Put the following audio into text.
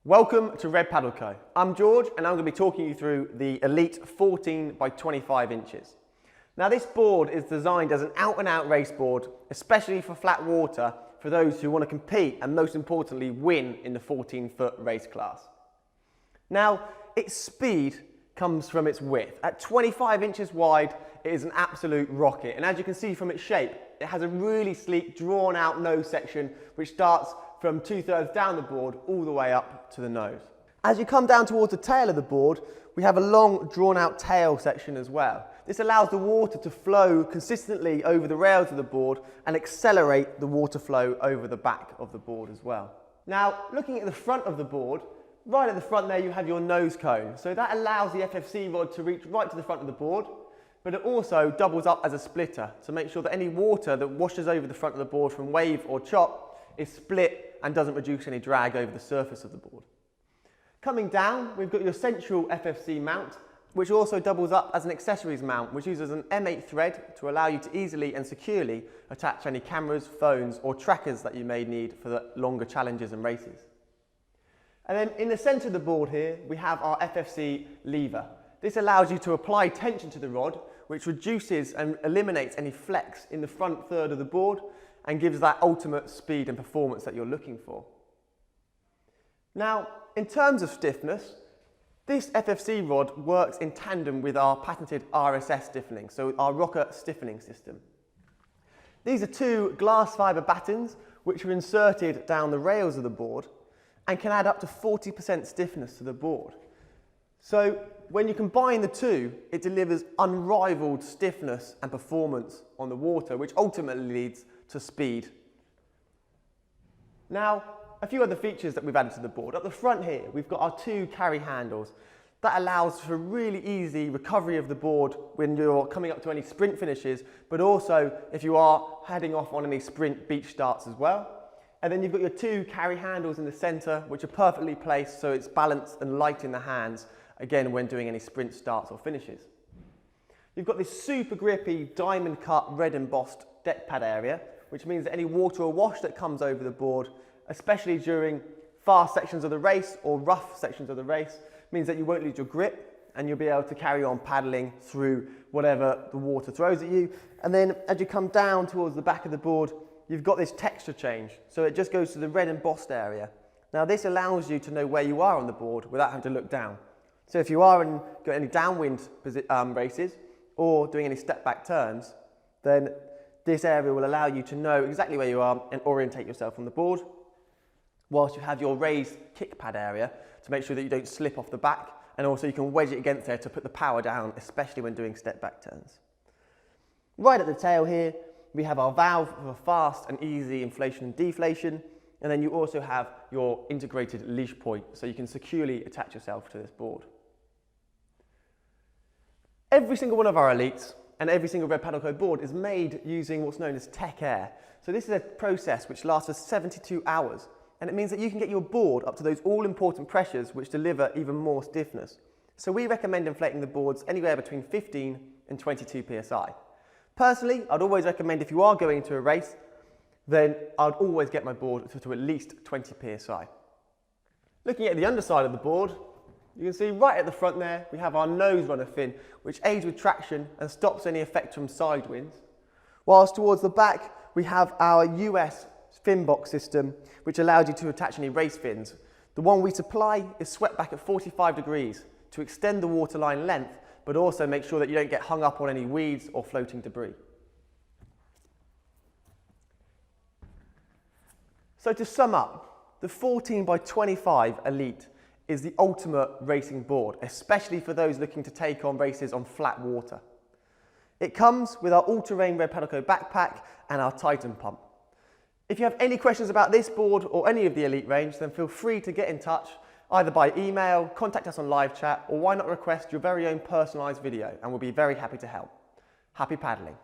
Welcome to Red Paddle Co. I'm George and I'm going to be talking you through the Elite 14 by 25 inches. Now this board is designed as an out and out race board, especially for flat water, for those who want to compete and most importantly win in the 14-foot race class. Now its speed comes from its width. At 25 inches wide it is an absolute rocket, and as you can see from its shape it has a really sleek drawn out nose section which starts from 2/3 down the board all the way up to the nose. As you come down towards the tail of the board, we have a long drawn out tail section as well. This allows the water to flow consistently over the rails of the board and accelerate the water flow over the back of the board as well. Now, looking at the front of the board, right at the front there you have your nose cone. So that allows the FFC rod to reach right to the front of the board, but it also doubles up as a splitter to make sure that any water that washes over the front of the board from wave or chop is split and doesn't reduce any drag over the surface of the board. Coming down, we've got your central FFC mount, which also doubles up as an accessories mount, which uses an M8 thread to allow you to easily and securely attach any cameras, phones or trackers that you may need for the longer challenges and races. And then in the centre of the board here, we have our FFC lever. This allows you to apply tension to the rod, which reduces and eliminates any flex in the front third of the board and gives that ultimate speed and performance that you're looking for. Now, in terms of stiffness, this FFC rod works in tandem with our patented RSS stiffening, so our rocker stiffening system. These are two glass fibre battens which are inserted down the rails of the board and can add up to 40% stiffness to the board. So when you combine the two, it delivers unrivaled stiffness and performance on the water, which ultimately leads to speed. Now, a few other features that we've added to the board. At the front here, we've got our two carry handles. That allows for really easy recovery of the board when you're coming up to any sprint finishes, but also if you are heading off on any sprint beach starts as well. And then you've got your two carry handles in the centre, which are perfectly placed so it's balanced and light in the hands, again when doing any sprint starts or finishes. You've got this super grippy diamond cut red embossed deck pad area, which means that any water or wash that comes over the board, especially during fast sections of the race or rough sections of the race, means that you won't lose your grip and you'll be able to carry on paddling through whatever the water throws at you. And then as you come down towards the back of the board, you've got this texture change. So it just goes to the red embossed area. Now this allows you to know where you are on the board without having to look down. So if you are got any downwind races or doing any step back turns, then this area will allow you to know exactly where you are and orientate yourself on the board, whilst you have your raised kick pad area to make sure that you don't slip off the back, and also you can wedge it against there to put the power down, especially when doing step back turns. Right at the tail here, we have our valve for fast and easy inflation and deflation, and then you also have your integrated leash point so you can securely attach yourself to this board. Every single one of our Elites and every single Red Paddle Co board is made using what's known as Tech Air. So this is a process which lasts for 72 hours, and it means that you can get your board up to those all-important pressures which deliver even more stiffness. So we recommend inflating the boards anywhere between 15 and 22 psi. Personally, I'd always recommend if you are going into a race, then I'd always get my board to at least 20 psi. Looking at the underside of the board, you can see right at the front there, we have our nose runner fin, which aids with traction and stops any effect from side winds. Whilst towards the back, we have our US fin box system, which allows you to attach any race fins. The one we supply is swept back at 45 degrees to extend the waterline length, but also make sure that you don't get hung up on any weeds or floating debris. So to sum up, the 14 by 25 Elite is the ultimate racing board, especially for those looking to take on races on flat water. It comes with our all-terrain Red Paddle Co backpack and our Titan pump. If you have any questions about this board or any of the Elite range, then feel free to get in touch either by email, contact us on live chat, or why not request your very own personalised video, and we'll be very happy to help. Happy paddling.